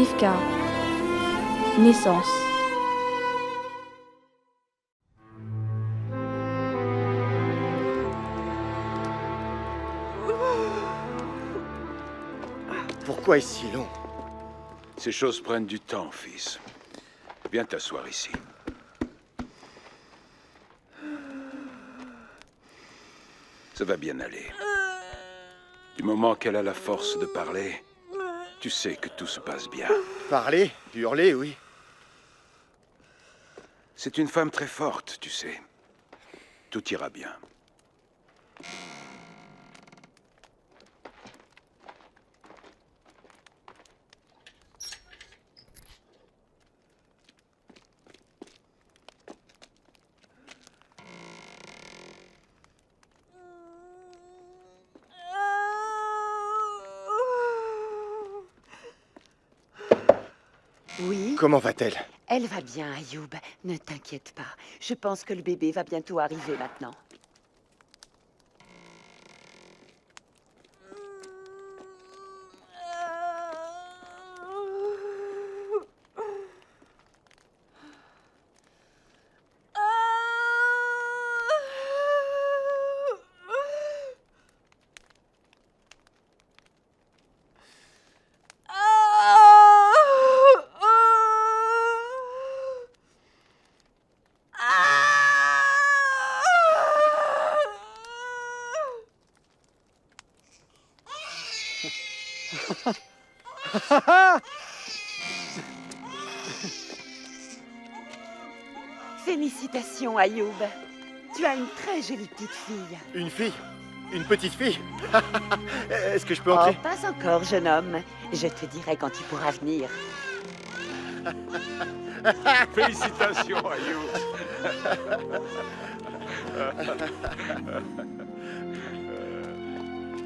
Rivka. Naissance. Pourquoi est-ce si long? Ces choses prennent du temps, fils. Viens t'asseoir ici. Ça va bien aller. Du moment qu'elle a la force de parler, tu sais que tout se passe bien. Parler, hurler, oui. C'est une femme très forte, tu sais. Tout ira bien. Oui, Comment va-t-elle? elle va bien, Ayoub. Ne t'inquiète pas. Je pense que le bébé va bientôt arriver maintenant. Félicitations, Ayoub. Tu as une très jolie petite fille. Une fille? Une petite fille? Est-ce que je peux Oh, entrer? pas encore, jeune homme. Je te dirai quand il pourra venir. Félicitations, Ayou.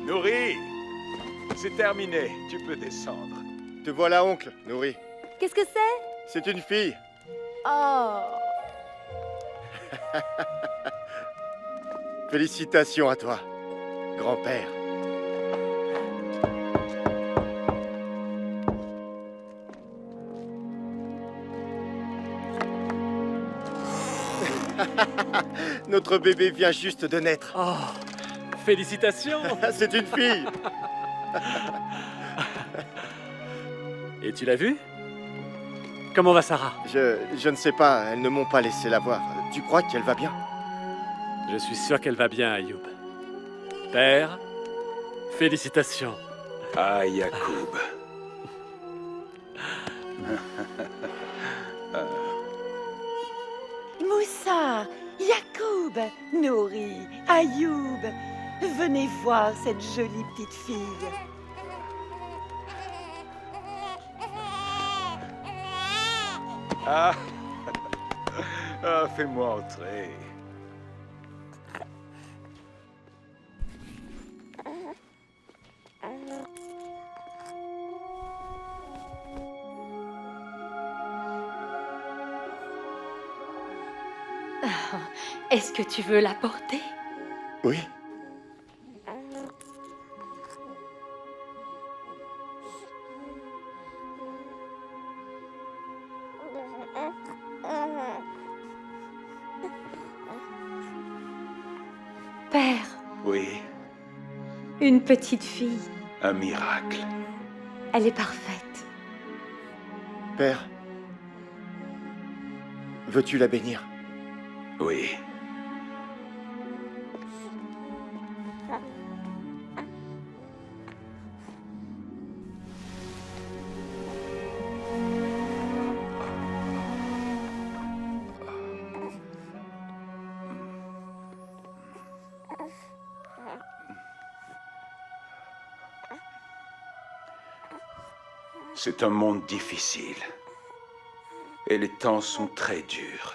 Nourri, c'est terminé. Tu peux descendre. Te voilà, oncle, Nourri. Qu'est-ce que c'est? C'est une fille. Oh. Félicitations à toi, grand-père. Notre bébé vient juste de naître. Oh, félicitations! C'est une fille. Et tu l'as vue? Comment va Sarah? Je ne sais pas, elles ne m'ont pas laissé la voir. Tu crois qu'elle va bien? Je suis sûr qu'elle va bien, Ayoub. Père, félicitations. Ah, Yacoub. Moussa, Yacoub, Nouri, Ayoub, venez voir cette jolie petite fille. Ah, ah fais-moi entrer. Est-ce que tu veux la porter? Oui. Père, Oui, une petite fille. un miracle. Elle est parfaite. Père, veux-tu la bénir? Oui. C'est un monde difficile. Et les temps sont très durs.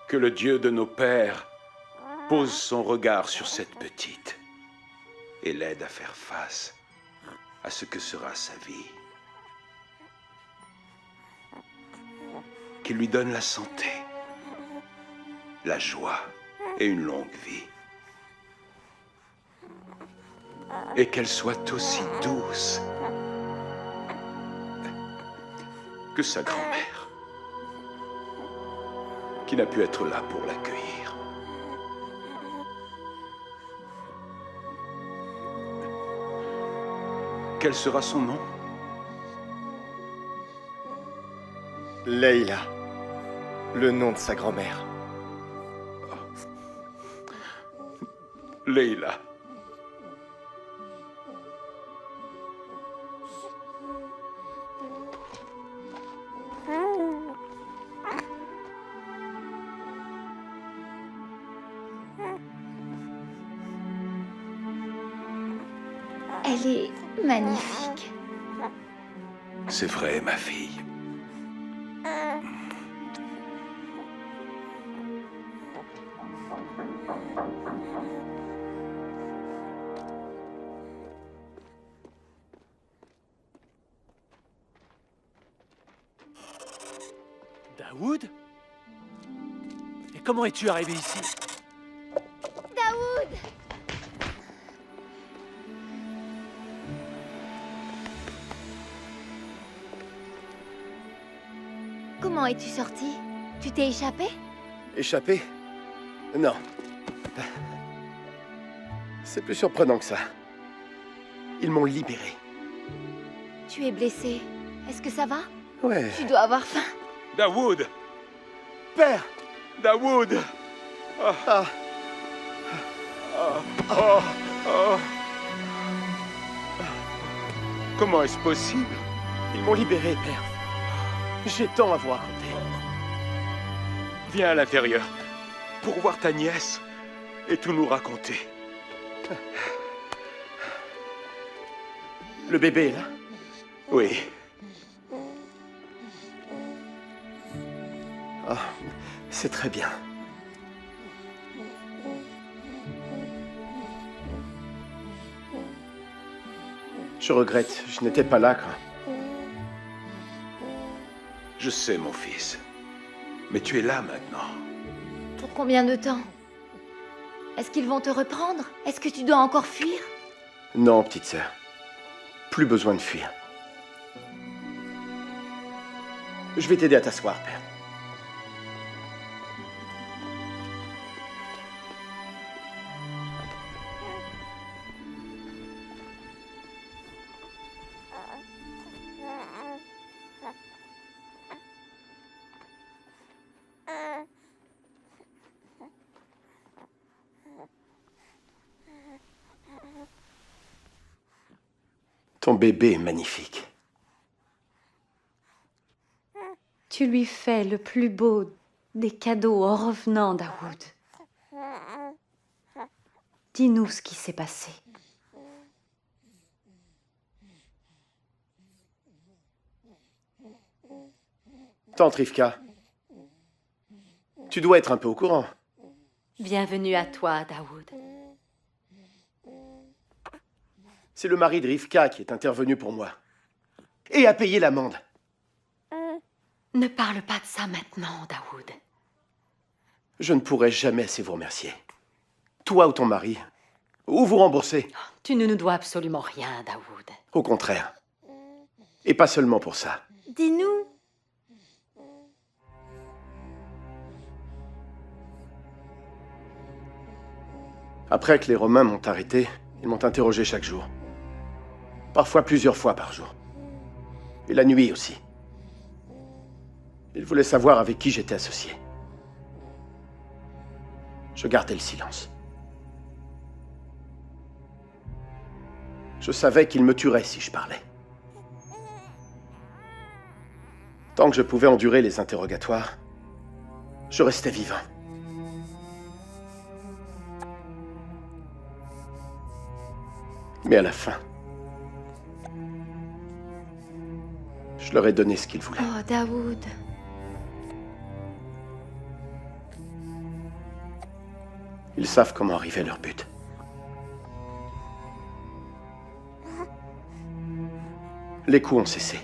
Que le Dieu de nos pères pose son regard sur cette petite et l'aide à faire face à ce que sera sa vie. Qu'il lui donne la santé, la joie et une longue vie. Et qu'elle soit aussi douce que sa grand-mère, qui n'a pu être là pour l'accueillir. Quel sera son nom? Leila. Le nom de sa grand-mère. Leila. Elle est magnifique. C'est vrai, ma fille. Daoud? Et comment es-tu arrivé ici? Comment es-tu sorti? Tu t'es échappé? Échappé? Non. C'est plus surprenant que ça. Ils m'ont libéré. Tu es blessé. Est-ce que ça va? Ouais. Tu dois avoir faim. Daoud! Père! Daoud! Ah! Comment est-ce possible? Ils m'ont libéré, père. J'ai tant à vous raconter. Viens à l'intérieur pour voir ta nièce et tout nous raconter. Le bébé est là? Oui. Ah, c'est très bien. Je regrette, je n'étais pas là quand... Je sais, mon fils. Mais tu es là maintenant. Pour combien de temps? Est-ce qu'ils vont te reprendre? Est-ce que tu dois encore fuir? Non, petite sœur. Plus besoin de fuir. Je vais t'aider à t'asseoir, père. Ton bébé est magnifique. Tu lui fais le plus beau des cadeaux en revenant, Daoud. Dis-nous ce qui s'est passé. Tante Rivka, tu dois être un peu au courant. Bienvenue à toi, Daoud. C'est le mari de Rivka qui est intervenu pour moi. Et a payé l'amende. Ne parle pas de ça maintenant, Daoud. Je ne pourrai jamais assez vous remercier. Toi ou ton mari. Ou vous rembourser. Tu ne nous dois absolument rien, Daoud. Au contraire. Et pas seulement pour ça. Dis-nous. Après que les Romains m'ont arrêté, ils m'ont interrogé chaque jour. Parfois plusieurs fois par jour. Et la nuit aussi. Ils voulaient savoir avec qui j'étais associé. Je gardais le silence. Je savais qu'ils me tueraient si je parlais. Tant que je pouvais endurer les interrogatoires, je restais vivant. Mais à la fin, je leur ai donné ce qu'ils voulaient. Oh, Daoud. Ils savent comment arriver à leur but. Les coups ont cessé.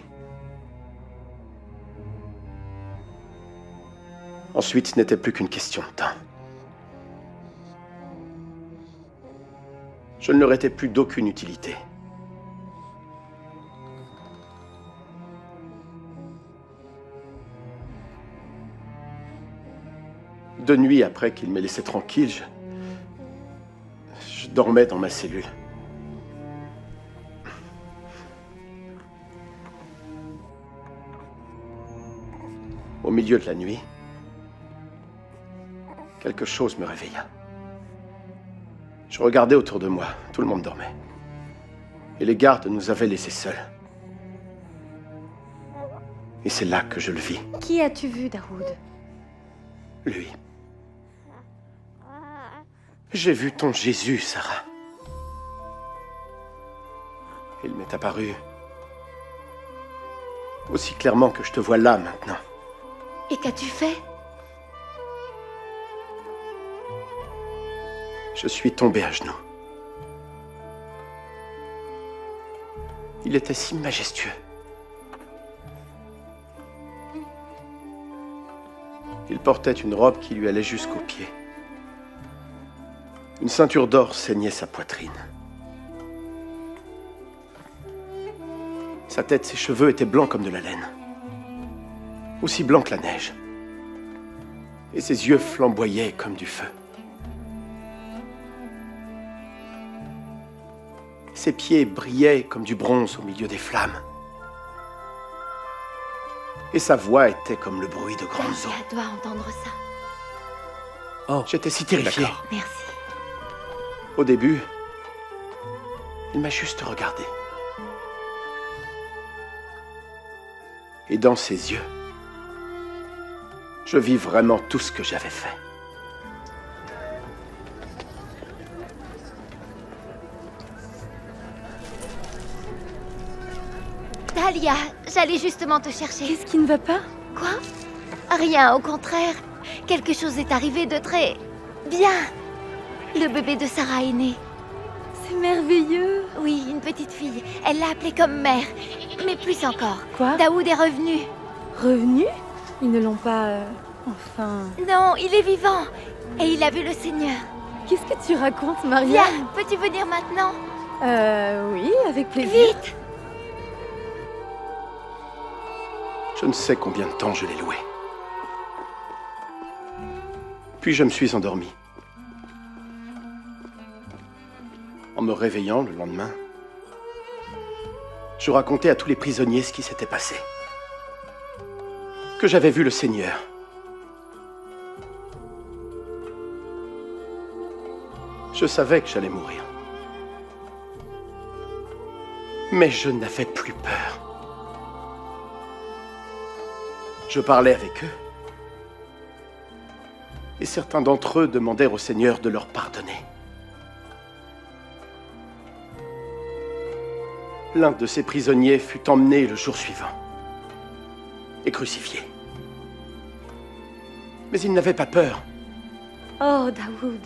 Ensuite, ce n'était plus qu'une question de temps. Je ne leur étais plus d'aucune utilité. 2 nuits après qu'il m'ait laissé tranquille, je dormais dans ma cellule. Au milieu de la nuit, quelque chose me réveilla. Je regardais autour de moi, tout le monde dormait. Et les gardes nous avaient laissés seuls. Et c'est là que je le vis, Qui as-tu vu, Daoud? lui. J'ai vu ton Jésus, Sarah. Il m'est apparu aussi clairement que je te vois là maintenant. Et qu'as-tu fait? Je suis tombé à genoux. Il était si majestueux. Il portait une robe qui lui allait jusqu'aux pieds. Une ceinture d'or ceignait sa poitrine. Sa tête, ses cheveux étaient blancs comme de la laine. Aussi blancs que la neige. Et ses yeux flamboyaient comme du feu. Ses pieds brillaient comme du bronze au milieu des flammes. Et sa voix était comme le bruit de grandes eaux. Talia doit entendre ça. Oh, J'étais si terrifié. d'accord. Merci. Au début, il m'a juste regardé. Et dans ses yeux, je vis vraiment tout ce que j'avais fait. Talia, j'allais justement te chercher. Qu'est-ce qui ne va pas? Quoi? Rien, au contraire. Quelque chose est arrivé de très... bien. Le bébé de Sarah est né. C'est merveilleux. Oui, une petite fille. Elle l'a appelée comme mère. Mais plus encore. Quoi? Daoud est revenu. Revenu? Ils ne l'ont pas... Enfin... Non, il est vivant. Et il a vu le Seigneur. Qu'est-ce que tu racontes, Maria? Viens, peux-tu venir maintenant? Oui, avec plaisir. Vite! Je ne sais combien de temps je l'ai loué. Puis je me suis endormi. En me réveillant le lendemain, je racontais à tous les prisonniers ce qui s'était passé. Que j'avais vu le Seigneur. Je savais que j'allais mourir. Mais je n'avais plus peur. Je parlais avec eux. Et certains d'entre eux demandèrent au Seigneur de leur pardonner. L'un de ces prisonniers fut emmené le jour suivant et crucifié. Mais il n'avait pas peur. Oh, Daoud.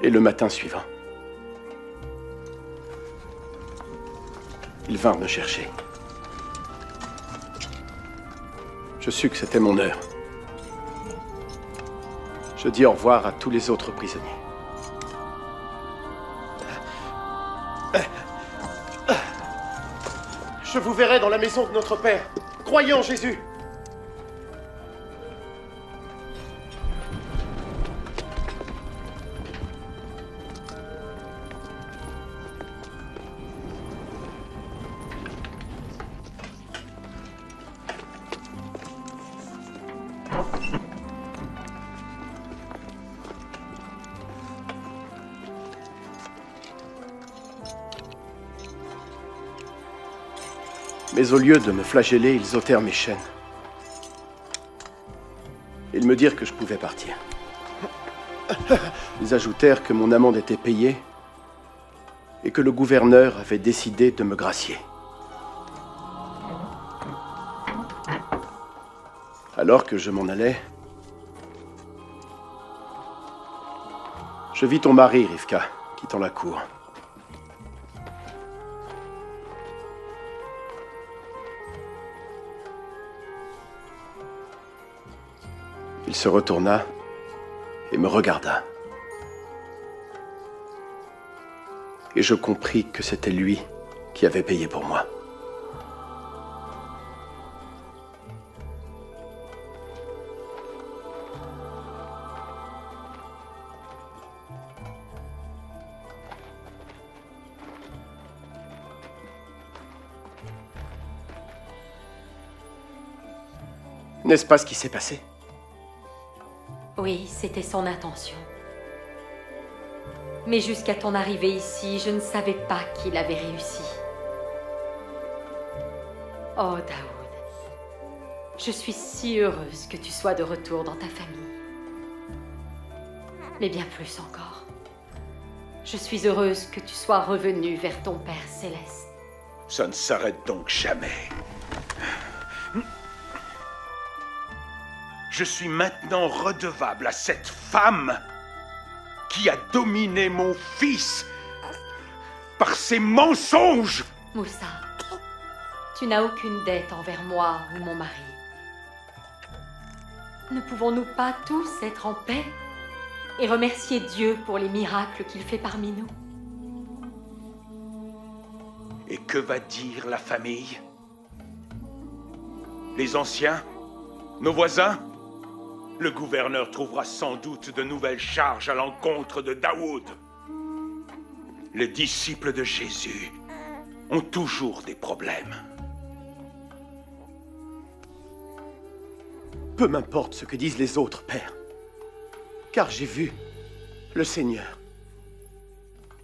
Et le matin suivant, ils vinrent me chercher. Je sus que c'était mon heure. Je dis au revoir à tous les autres prisonniers. Je vous verrai dans la maison de notre Père. Croyez en Jésus. Mais au lieu de me flageller, ils ôtèrent mes chaînes. Ils me dirent que je pouvais partir. Ils ajoutèrent que mon amende était payée et que le gouverneur avait décidé de me gracier. Alors que je m'en allais, je vis ton mari, Rivka, quittant la cour. Il se retourna et me regarda. Et je compris que c'était lui qui avait payé pour moi. N'est-ce pas ce qui s'est passé? Oui, c'était son intention. Mais jusqu'à ton arrivée ici, je ne savais pas qu'il avait réussi. Oh, Daoud, je suis si heureuse que tu sois de retour dans ta famille. Mais bien plus encore, je suis heureuse que tu sois revenu vers ton Père céleste. Ça ne s'arrête donc jamais. Je suis maintenant redevable à cette femme qui a dominé mon fils par ses mensonges. Moussa, tu n'as aucune dette envers moi ou mon mari. Ne pouvons-nous pas tous être en paix et remercier Dieu pour les miracles qu'il fait parmi nous? Et que va dire la famille? Les anciens? Nos voisins? Le gouverneur trouvera sans doute de nouvelles charges à l'encontre de Daoud. Les disciples de Jésus ont toujours des problèmes. Peu m'importe ce que disent les autres, Père. Car j'ai vu le Seigneur.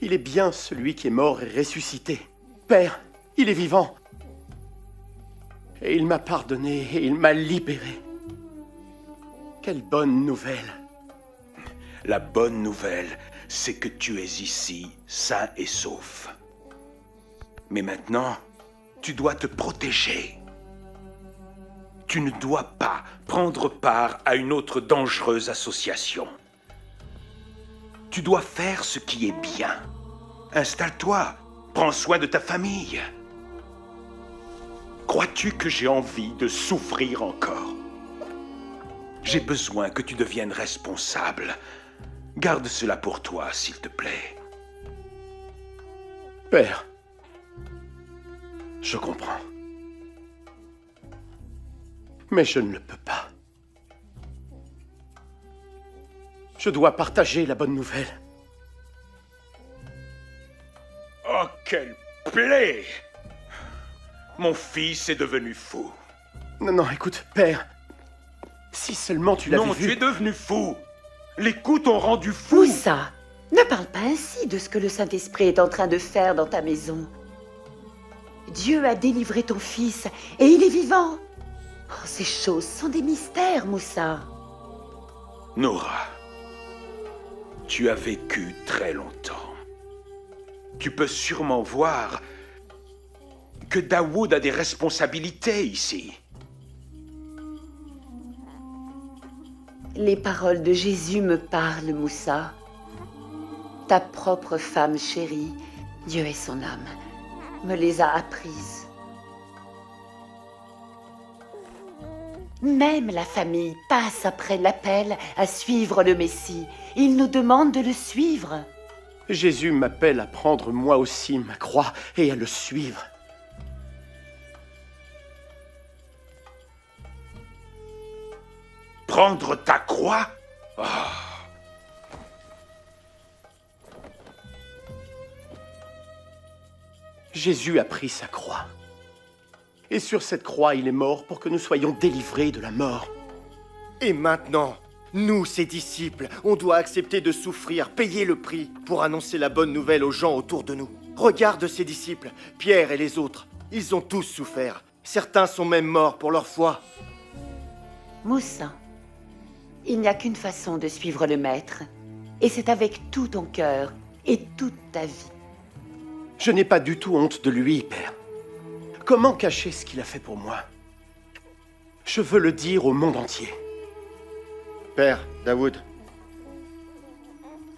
Il est bien celui qui est mort et ressuscité. Père, il est vivant. Et il m'a pardonné et il m'a libéré. Quelle bonne nouvelle. La bonne nouvelle, c'est que tu es ici, sain et sauf. Mais maintenant, tu dois te protéger. Tu ne dois pas prendre part à une autre dangereuse association. Tu dois faire ce qui est bien. Installe-toi, prends soin de ta famille. Crois-tu que j'ai envie de souffrir encore? J'ai besoin que tu deviennes responsable. Garde cela pour toi, s'il te plaît. Père, je comprends. Mais je ne le peux pas. Je dois partager la bonne nouvelle. Oh, quelle plaie! Mon fils est devenu fou. Non, non, écoute, Père. Si seulement tu l'avais Non, vu... tu es devenu fou. Les coups t'ont rendu fou. Moussa, ne parle pas ainsi de ce que le Saint-Esprit est en train de faire dans ta maison. Dieu a délivré ton fils et il est vivant. Oh, ces choses sont des mystères, Moussa. Nora, tu as vécu très longtemps. Tu peux sûrement voir que Daoud a des responsabilités ici. Les paroles de Jésus me parlent, Moussa. Ta propre femme chérie, Dieu et son âme, me les a apprises. Même la famille passe après l'appel à suivre le Messie. Il nous demande de le suivre. Jésus m'appelle à prendre moi aussi ma croix et à le suivre. Prendre ta croix? Oh. Jésus a pris sa croix. Et sur cette croix, il est mort pour que nous soyons délivrés de la mort. Et maintenant, nous, ses disciples, on doit accepter de souffrir, payer le prix pour annoncer la bonne nouvelle aux gens autour de nous. Regarde ses disciples, Pierre et les autres. Ils ont tous souffert. Certains sont même morts pour leur foi. Moussa, il n'y a qu'une façon de suivre le Maître. Et c'est avec tout ton cœur et toute ta vie. Je n'ai pas du tout honte de lui, Père. Comment cacher ce qu'il a fait pour moi? Je veux le dire au monde entier. Père, Daoud,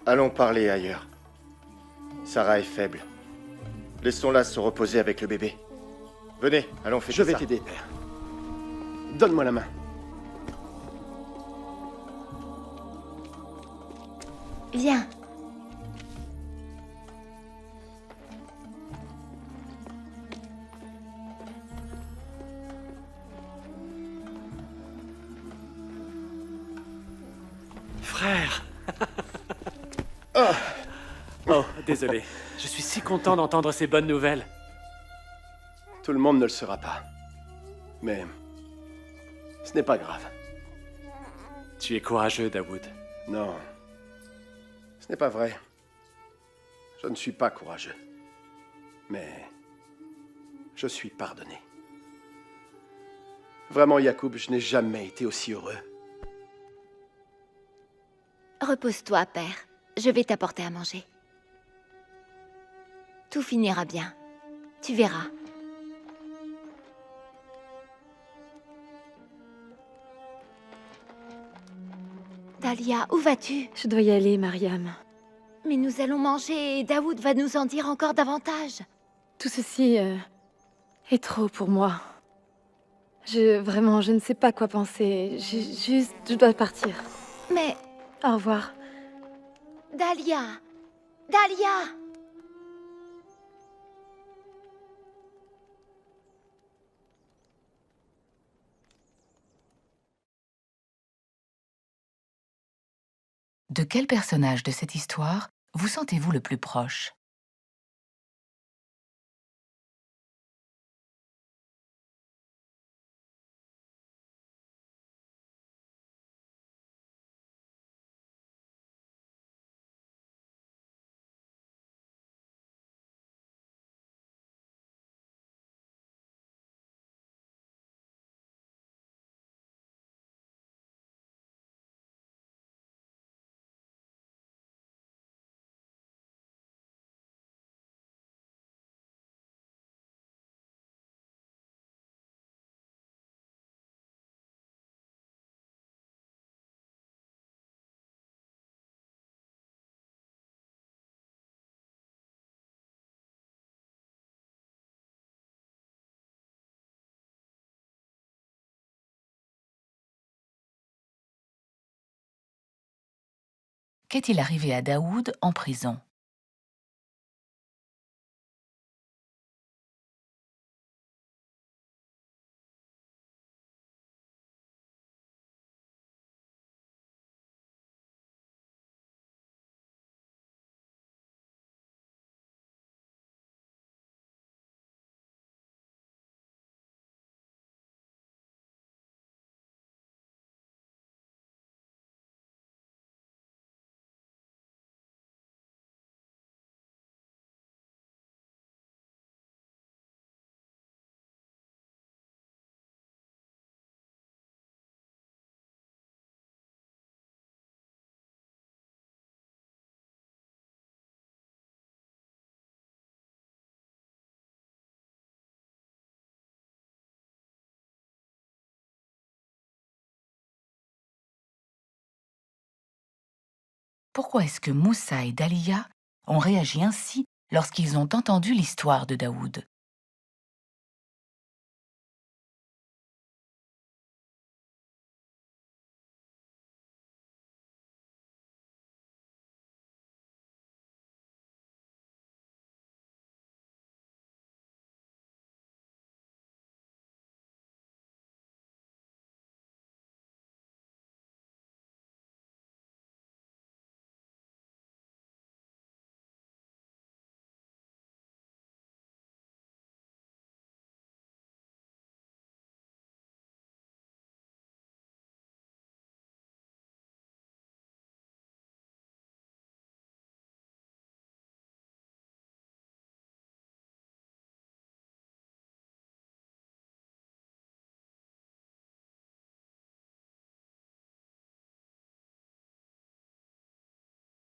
allons parler ailleurs. Sarah est faible. Laissons-la se reposer avec le bébé. Venez, allons fêter Je vais ça. t'aider, Père. Donne-moi la main. Viens. Frère. Oh, désolé. Je suis si content d'entendre ces bonnes nouvelles. Tout le monde ne le sera pas. Mais Ce n'est pas grave. Tu es courageux, Daoud. Non. Ce n'est pas vrai. Je ne suis pas courageux. Mais je suis pardonné. Vraiment, Yacoub, je n'ai jamais été aussi heureux. Repose-toi, père. Je vais t'apporter à manger. Tout finira bien. Tu verras. Dahlia, où vas-tu? Je dois y aller, Mariam. Mais nous allons manger et Daoud va nous en dire encore davantage. Tout ceci est trop pour moi. Vraiment, je ne sais pas quoi penser. Je dois partir. Mais, Au revoir. Dahlia! Dahlia! De quel personnage de cette histoire vous sentez-vous le plus proche? Qu'est-il arrivé à Daoud en prison? Pourquoi est-ce que Moussa et Dahlia ont réagi ainsi lorsqu'ils ont entendu l'histoire de Daoud?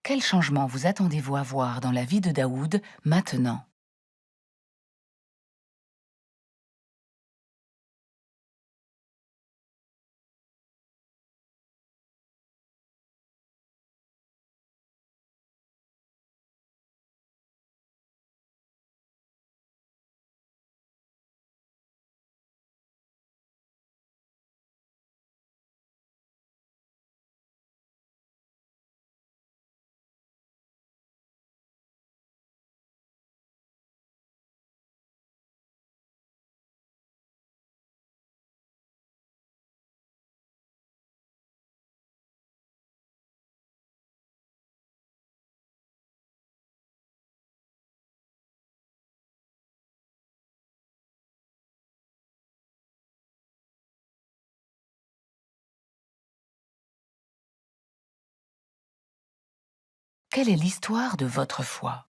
Quel changement vous attendez-vous à voir dans la vie de Daoud maintenant? Quelle est l'histoire de votre foi ?